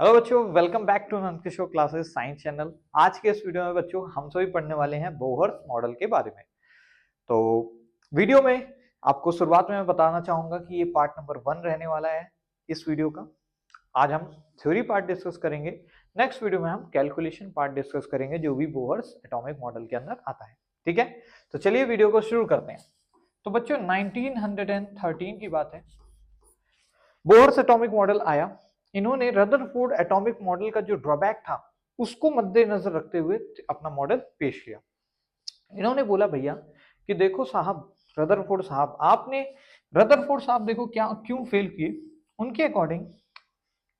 Hello बच्चों, welcome back to Nand Kishore classes science channel. आज के इस वीडियो में बच्चों हम सभी पढ़ने वाले हैं बोहर्स मॉडल के बारे में। तो वीडियो में आपको शुरुआत में मैं बताना चाहूंगा कि ये पार्ट नंबर 1 रहने वाला है इस वीडियो का। आज हम थ्योरी पार्ट डिस्कस करेंगे। नेक्स्ट वीडियो में हम कैलकुलेशन पार्ट डिस्कस करेंगे जो भी बोहर्स एटॉमिक मॉडल के अंदर आता है। ठीक है, तो चलिए वीडियो को शुरू करते हैं। तो बच्चों 1913 की बात है, बोहर्स एटॉमिक मॉडल आया। इन्होंने रदरफोर्ड एटॉमिक मॉडल का जो ड्रॉबैक था उसको मद्देनजर रखते हुए अपना मॉडल पेश किया। इन्होंने बोला भैया कि देखो साहब, रदरफोर्ड साहब देखो क्या क्यों फेल किए। उनके अकॉर्डिंग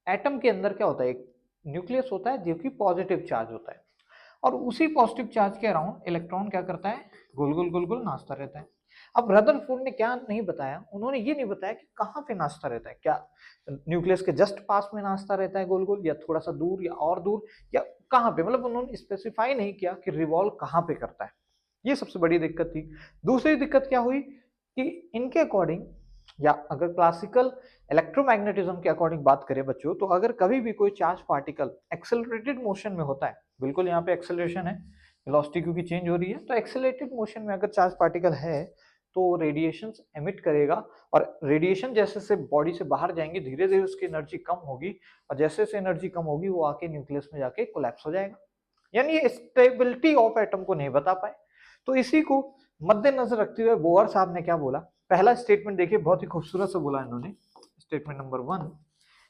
एटम के अंदर क्या होता है, एक न्यूक्लियस होता है जो कि पॉजिटिव चार्ज होता है, और उसी पॉजिटिव चार्ज के अराउंड इलेक्ट्रॉन क्या करता है, गोल गोल गोल गोल नाचता रहता है। अब रदरफोर्ड ने क्या नहीं बताया, उन्होंने ये नहीं बताया कि कहाँ पे नाचता रहता है, क्या न्यूक्लियस के जस्ट पास में नाचता रहता है गोल गोल, या थोड़ा सा दूर या और दूर, या कहाँ पे, मतलब उन्होंने स्पेसिफाई नहीं किया कि रिवॉल्व कहाँ पे करता है। ये सबसे बड़ी दिक्कत थी। दूसरी दिक्कत क्या हुई कि इनके अकॉर्डिंग, या अगर क्लासिकल इलेक्ट्रोमैग्नेटिज्म के अकॉर्डिंग बात करें बच्चों, तो अगर कभी भी कोई चार्ज पार्टिकल एक्सेलरेटेड मोशन में होता है, बिल्कुल यहाँ पे एक्सेलरेशन है, वेलोसिटी क्योंकि चेंज हो रही है, तो एक्सेलरेटेड मोशन में अगर चार्ज पार्टिकल है तो रेडिएशन एमिट करेगा, और रेडिएशन जैसे से बॉडी से बाहर जाएंगे धीरे धीरे उसकी एनर्जी कम होगी, और जैसे से एनर्जी कम होगी वो आके न्यूक्लियस में जाके कोलैप्स हो जाएगा। यानी ये स्टेबिलिटी ऑफ एटम को नहीं बता पाए। तो इसी को मद्देनजर रखते हुए बोहर साहब ने क्या बोला, पहला स्टेटमेंट देखिए, बहुत ही खूबसूरत से बोला इन्होंने। स्टेटमेंट नंबर 1,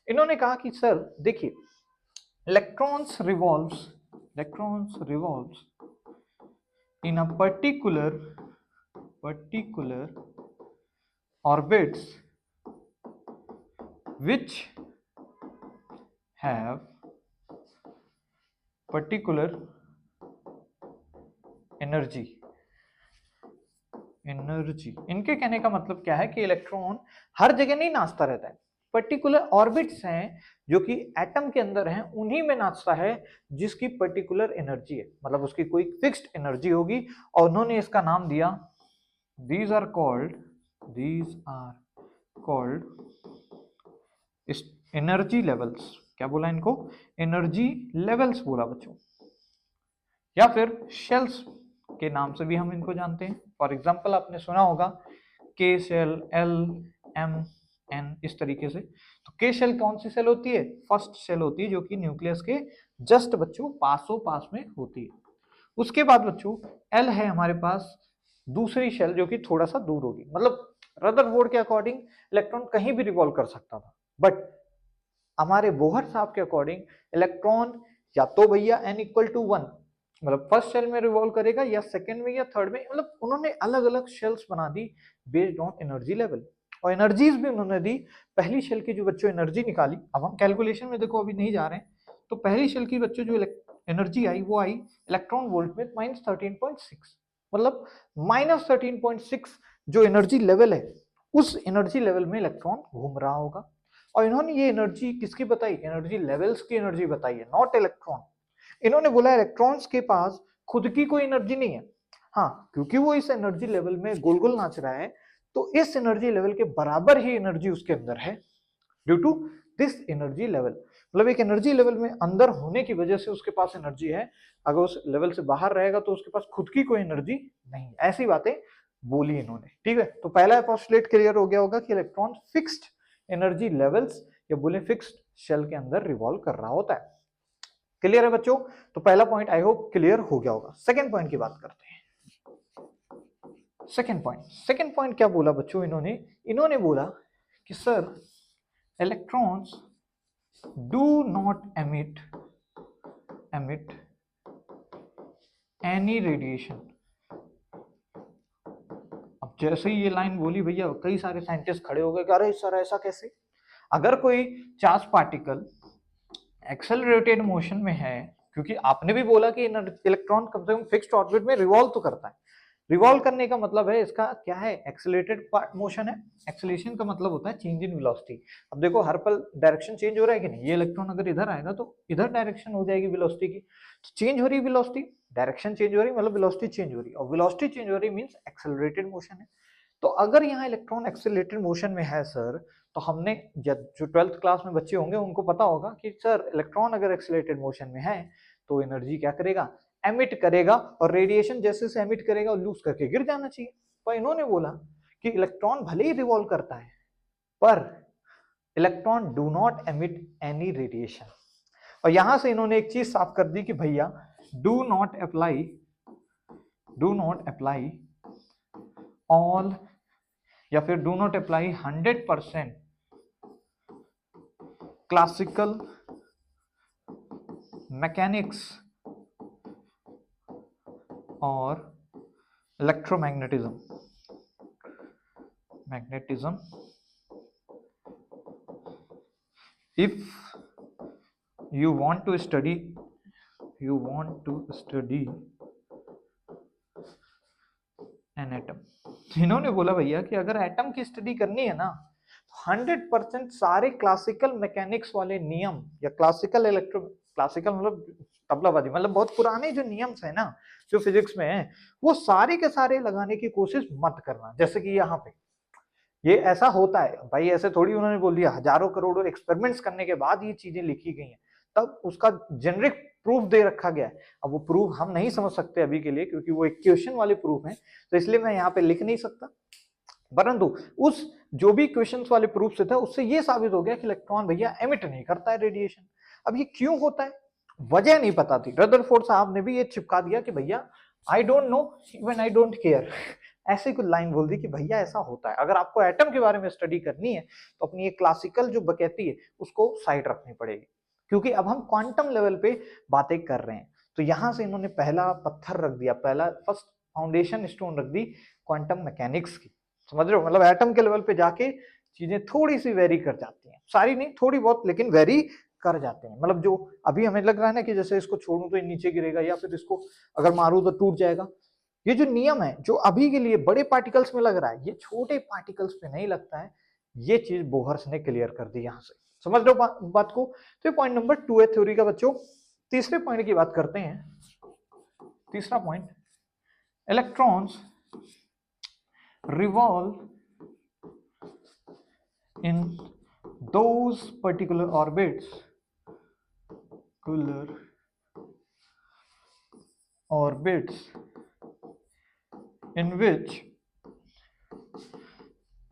इन्होंने कहा कि सर देखिए, electrons revolves in a particular orbits which have particular energy। इनके कहने का मतलब क्या है कि इलेक्ट्रॉन हर जगह नहीं नाचता रहता है, पर्टिकुलर ऑर्बिट्स हैं जो कि एटम के अंदर हैं, उन्हीं में नाचता है जिसकी पर्टिकुलर एनर्जी है, मतलब उसकी कोई फिक्स्ड एनर्जी होगी। और उन्होंने इसका नाम दिया, these are called energy levels. क्या बोला इनको, एनर्जी लेवल्स बोला बच्चों, या फिर शेल्स के नाम से भी हम इनको जानते हैं। फॉर एग्जाम्पल आपने सुना होगा के शेल, एल, एम, एन, इस तरीके से। तो के शेल कौन सी सेल होती है, फर्स्ट सेल होती है जो कि न्यूक्लियस के जस्ट बच्चों पास में होती है। उसके बाद बच्चों एल है हमारे पास दूसरी शेल जो कि थोड़ा सा दूर होगी, मतलब रदरफोर्ड के अकॉर्डिंग इलेक्ट्रॉन कहीं भी रिवॉल्व कर सकता था, बट हमारे बोहर साहब के अकॉर्डिंग इलेक्ट्रॉन या तो भैया n इक्वल टू 1, मतलब फर्स्ट शेल में रिवॉल्व करेगा, या सेकंड में या थर्ड में, मतलब उन्होंने अलग अलग शेल्स बना दी बेस्ड ऑन एनर्जी लेवल, और एनर्जीज भी उन्होंने दी। पहली शेल की जो बच्चों एनर्जी निकाली, अब हम कैलकुलेशन में देखो अभी नहीं जा रहे हैं, तो पहली शेल की बच्चों जो एनर्जी आई वो आई इलेक्ट्रॉन वोल्ट में -13.6, मतलब -13.6 जो एनर्जी लेवल है, उस एनर्जी लेवल में इलेक्ट्रॉन घूम रहा होगा। और इन्होंने ये एनर्जी किसकी बताई, एनर्जी लेवल्स की एनर्जी बताई है, नॉट इलेक्ट्रॉन। इन्होंने बोला इलेक्ट्रॉन्स के पास खुद की कोई एनर्जी नहीं है, हाँ, क्योंकि वो इस एनर्जी लेवल में गोल गोल नाच रहा है, तो इस एनर्जी लेवल के बराबर ही एनर्जी उसके अंदर है due to this energy level. मतलब एक एनर्जी लेवल में अंदर होने की वजह से उसके पास एनर्जी है, अगर उस लेवल से बाहर रहेगा तो उसके पास खुद की कोई एनर्जी नहीं। ऐसी बातें बोली इन्होंने। ठीक है, तो पहला पोस्टुलेट क्लियर हो गया होगा कि इलेक्ट्रॉन फिक्स्ड एनर्जी लेवल्स या बोले फिक्स्ड शेल के अंदर रिवॉल्व कर रहा होता है। क्लियर है बच्चों, तो पहला पॉइंट आई होप क्लियर हो गया होगा। सेकंड पॉइंट की बात करते हैं। सेकंड पॉइंट क्या बोला बच्चों इन्होंने बोला कि sir electrons do not emit any radiation. अब जैसे ही ये लाइन बोली भैया, कई सारे साइंटिस्ट खड़े हो गए कि अरे सर ऐसा कैसे, अगर कोई चार्ज पार्टिकल एक्सेलरेटेड मोशन में है, क्योंकि आपने भी बोला कि इलेक्ट्रॉन कम से कम फिक्स्ड ऑर्बिट में रिवॉल्व तो करता है, रिवॉल्व करने का मतलब है इसका क्या है, एक्सेलरेटेड मोशन है। एक्सेलरेशन का मतलब होता है चेंज इन वेलोसिटी। अब देखो हर पल डायरेक्शन चेंज हो रहा है कि नहीं, ये इलेक्ट्रॉन अगर इधर आएगा तो इधर डायरेक्शन हो जाएगी वेलोसिटी की, तो चेंज हो रही है वेलोसिटी, डायरेक्शन चेंज हो रही है मतलब वेलोसिटी चेंज हो रही है, और वेलोसिटी चेंज हो रही मींस एक्सेलरेटेड मोशन है। तो अगर यहाँ इलेक्ट्रॉन एक्सेलरेटेड मोशन में है सर, तो हमने जो 12th क्लास में बच्चे होंगे उनको पता होगा कि सर इलेक्ट्रॉन अगर एक्सीलरेटेड मोशन में है तो एनर्जी क्या करेगा, एमिट करेगा, और रेडिएशन जैसे से एमिट करेगा लूज करके गिर जाना चाहिए। तो इन्होंने बोला कि इलेक्ट्रॉन भले ही रिवॉल्व करता है पर electron do not emit any radiation. और यहां से इन्होंने एक चीज साफ कर दी कि भैया डू नॉट अप्लाई ऑल या फिर do not apply 100% classical mechanics और magnetism if you want to study an atom। इन्होंने बोला भैया कि अगर एटम की स्टडी करनी है ना 100% सारे क्लासिकल मैकेनिक्स वाले नियम या क्लासिकल मतलब तबलाबाजी, मतलब बहुत पुराने जो नियम्स है ना जो फिजिक्स में है वो सारे के सारे लगाने की कोशिश मत करना। जैसे कि यहाँ पे ये ऐसा होता है भाई, ऐसे थोड़ी उन्होंने बोल दिया, हजारों करोड़ों एक्सपेरिमेंट्स करने के बाद ये चीजें लिखी गई हैं, तब उसका जेनरिक प्रूफ दे रखा गया है। अब वो प्रूफ हम नहीं समझ सकते अभी के लिए क्योंकि वो इक्वेशन वाले प्रूफ हैं, तो इसलिए मैं यहाँ पे लिख नहीं सकता। परंतु उस जो भी क्वेश्चंस वाले प्रूफ से था उससे ये साबित हो गया कि इलेक्ट्रॉन भैया एमिट नहीं करता है रेडिएशन। अब ये क्यों होता है, वजह नहीं पता थी। रदरफोर्ड साहब ने भी ये चिपका दिया कि भैया I don't know even I don't care, ऐसी कुछ लाइन बोल दी कि भैया ऐसा होता है। अगर आपको एटम के बारे में स्टडी करनी है तो अपनी ये क्लासिकल जो बकैती है उसको साइड रखनी पड़ेगी, क्योंकि अब हम क्वांटम लेवल पे बातें कर रहे हैं। तो यहां से इन्होंने पहला पत्थर रख दिया, पहला फर्स्ट फाउंडेशन स्टोन रख दी क्वांटम मैकेनिक्स की। समझ रहे हो, मतलब एटम के लेवल पे जाके चीजें थोड़ी सी वेरी कर जाती हैं, सारी नहीं थोड़ी बहुत, लेकिन वेरी कर जाते हैं। मतलब जो अभी हमें लग रहा है ना कि जैसे इसको छोड़ूं तो ये नीचे गिरेगा या फिर इसको अगर मारूं तो टूट जाएगा, ये जो नियम है जो अभी के लिए बड़े पार्टिकल्स में लग रहा है ये छोटे पार्टिकल्स पे नहीं लगता है। ये चीज बोहर्स ने क्लियर कर दी यहां से। समझ लो बात को। तो ये पॉइंट नंबर 2 है थ्योरी का बच्चों। तीसरे पॉइंट की बात करते हैं। तीसरा point, electrons revolve in those particular orbits in which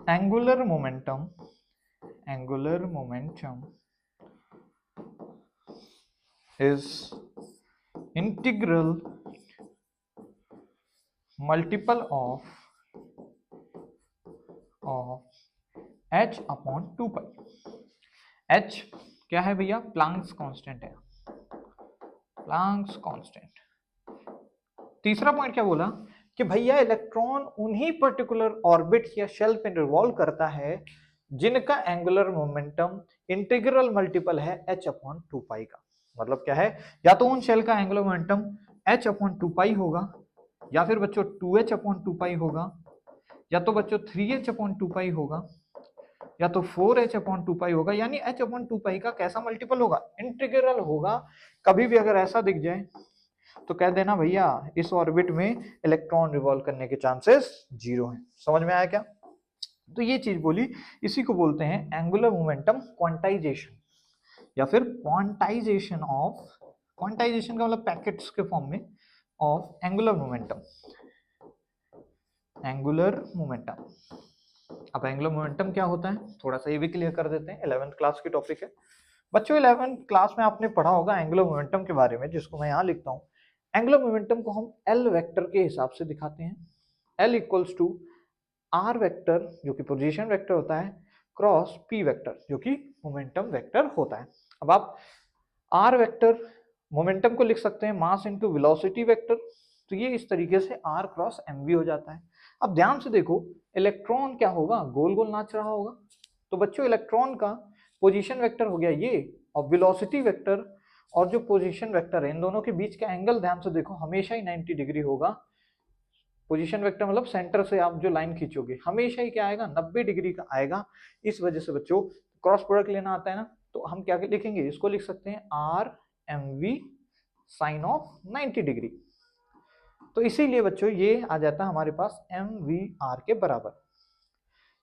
angular momentum is integral multiple of h upon 2 pi। h क्या है भैया, प्लैंक्स कांस्टेंट है, प्लैंक्स कांस्टेंट। तीसरा पॉइंट क्या बोला कि भैया इलेक्ट्रॉन उन्हीं पर्टिकुलर ऑर्बिट या शेल पे रिवॉल्व करता है जिनका एंगुलर मोमेंटम इंटीग्रल मल्टीपल है h अपॉन 2 पाई का। मतलब क्या है, या तो उन शेल का एंगुलर मोमेंटम h अपॉन 2 पाई होगा, या फिर बच्चों 2h अपॉन 2 पाई होगा, या तो बच्चों 3h अपॉन 2 पाई होगा, या तो 4h अपॉन 2 पाई होगा। यानी h अपॉन 2 पाई का कैसा मल्टीपल होगा, इंटीग्रल होगा। कभी भी अगर ऐसा दिख जाए तो कह देना भैया इस ऑर्बिट में इलेक्ट्रॉन रिवॉल्व करने के चांसेस 0 हैं। समझ में आया क्या? तो ये चीज बोली, इसी को बोलते हैं एंगुलर मोमेंटम क्वांटाइजेशन, या फिर क्वांटाइजेशन का मतलब पैकेट्स के फॉर्म में ऑफ एंगुलर मोमेंटम। अब एंगुलर मोमेंटम क्या होता है थोड़ा सा ये भी क्लियर कर देते हैं, 11th क्लास की टॉपिक है बच्चों। 11th क्लास में आपने पढ़ा होगा एंगुलर मोमेंटम के बारे में, जिसको मैं यहाँ लिखता हूँ। एंगुलर मोमेंटम को हम एल वेक्टर के हिसाब से दिखाते हैं। L equals to R vector जो कि पोजीशन वेक्टर होता है, क्रॉस पी वेक्टर जो कि मोमेंटम वेक्टर होता है। अब आप आर वेक्टर मोमेंटम को लिख सकते हैं मास इनटू वेलोसिटी वेक्टर, तो ये इस तरीके से आर क्रॉस एम वी हो जाता है। अब ध्यान से देखो, इलेक्ट्रॉन क्या होगा, गोल गोल नाच रहा होगा। तो बच्चों इलेक्ट्रॉन का पोजीशन वेक्टर हो गया ये, और वेलोसिटी वेक्टर और जो पोजीशन वेक्टर है इन दोनों के बीच का एंगल ध्यान से देखो हमेशा ही 90 डिग्री होगा। पोजीशन वेक्टर मतलब सेंटर से आप जो लाइन खींचोगे हमेशा ही क्या आएगा, 90 डिग्री का आएगा। इस वजह से बच्चों क्रॉस प्रोडक्ट लेना आता है ना, तो हम क्या लिखेंगे, इसको लिख सकते हैं R M V sine of 90 degree. तो इसीलिए बच्चों ये आ जाता है हमारे पास एम वी आर के बराबर।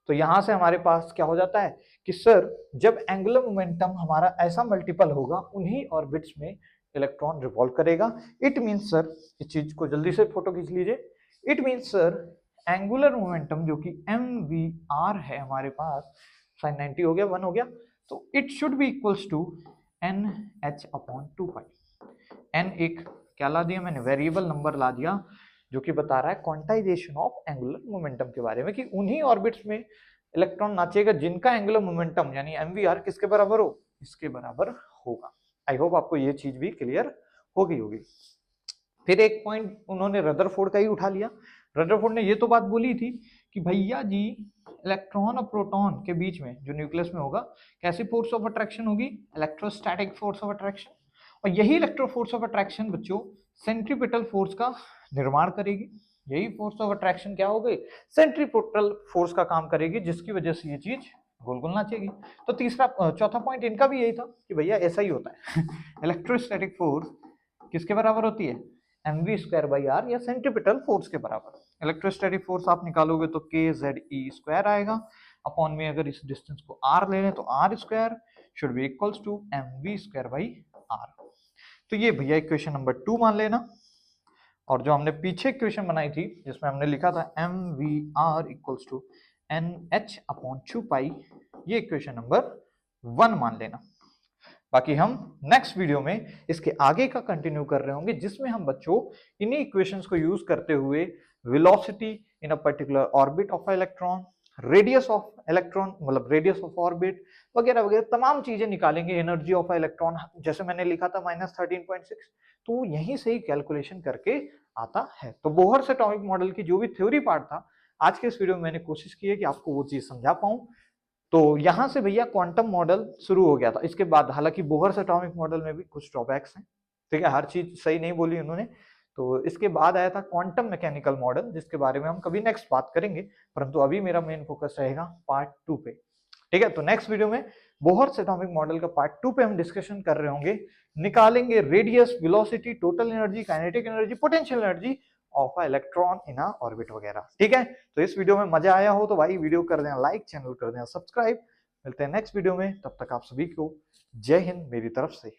तो यहां से हमारे पास क्या हो जाता है कि सर जब एंगुलर मोमेंटम हमारा ऐसा मल्टीपल होगा उन्हीं ऑर्बिट्स में इलेक्ट्रॉन रिवॉल्व करेगा। इट मीन्स सर, इस चीज को जल्दी से फोटो खींच लीजिए, it means sir angular momentum जो कि mvr है हमारे पास, sin 90 हो गया, 1 हो गया, तो it should be equals to nh/2 n एक क्या ला दिया मैंने, वेरिएबल नंबर ला दिया जो कि बता रहा है क्वांटाइजेशन ऑफ एंगुलर मोमेंटम के बारे में, कि उन्हीं ऑर्बिट्स में इलेक्ट्रॉन नाचेगा जिनका एंगुलर मोमेंटम यानी mvr किसके बराबर हो, इसके बराबर होगा। आई होप आपको ये चीज भी क्लियर हो गई होगी। फिर एक पॉइंट उन्होंने रदरफोर्ड का ही उठा लिया। रदरफोर्ड ने ये तो बात बोली थी कि भैया जी इलेक्ट्रॉन और प्रोटॉन के बीच में जो न्यूक्लियस में होगा कैसी फोर्स ऑफ अट्रैक्शन होगी, इलेक्ट्रोस्टैटिक फोर्स ऑफ अट्रैक्शन, और यही इलेक्ट्रो फोर्स ऑफ अट्रैक्शन बच्चों सेंट्रीपिटल फोर्स का निर्माण करेगी। यही फोर्स ऑफ अट्रैक्शन क्या हो गई, सेंट्रीपिटल फोर्स का काम करेगी, जिसकी वजह से ये चीज गोल गोल नाचेगी। तो चौथा पॉइंट इनका भी यही था कि भैया ऐसा ही होता है इलेक्ट्रोस्टैटिक फोर्स किसके बराबर होती है, mv²/r या सेंट्रीपिटल फोर्स के बराबर। इलेक्ट्रोस्टैटिक फोर्स आप निकालोगे तो kZe² आएगा, अपॉन में अगर इस डिस्टेंस को r ले लें तो r² should be equals to mv²/r। तो ये भैया इक्वेशन नंबर 2 मान लेना। और जो हमने पीछे इक्वेशन बनाई थी जिसमें हमने लिखा था mvr इक्वल्स टू nh/2π, ये इक्वेशन नंबर 1 मान लेना। बाकी हम नेक्स्ट वीडियो में इसके आगे का कंटिन्यू कर रहे होंगे, जिसमें हम बच्चों इन्हीं इक्वेशंस को यूज करते हुए velocity in a particular orbit of electron, radius of electron मतलब रेडियस ऑफ ऑर्बिट वगैरह वगैरह तमाम चीजें निकालेंगे। एनर्जी ऑफ इलेक्ट्रॉन जैसे मैंने लिखा था -13.6, तो यहीं से ही कैलकुलेशन करके आता है। तो बोहर एटॉमिक मॉडल की जो भी थ्योरी पार्ट था आज के इस वीडियो में मैंने कोशिश की है कि आपको वो चीज समझा पाऊं। तो यहां से भैया क्वांटम मॉडल शुरू हो गया था। इसके बाद हालांकि बोहर एटॉमिक मॉडल में भी कुछ ड्रॉबैक्स हैं, ठीक है, हर चीज सही नहीं बोली उन्होंने। तो इसके बाद आया था क्वांटम मैकेनिकल मॉडल, जिसके बारे में हम कभी नेक्स्ट बात करेंगे, परंतु अभी मेरा मेन फोकस रहेगा पार्ट 2 पे। ठीक है, तो नेक्स्ट वीडियो में बोहर एटॉमिक मॉडल का पार्ट 2 पे हम डिस्कशन कर रहे होंगे, निकालेंगे radius, velocity, total energy, kinetic energy, potential energy of electron in orbit वगैरह। ठीक है, तो इस वीडियो में मजा आया हो तो भाई वीडियो कर देना लाइक, चैनल कर देना सब्सक्राइब। मिलते हैं नेक्स्ट वीडियो में, तब तक आप सभी को जय हिंद मेरी तरफ से।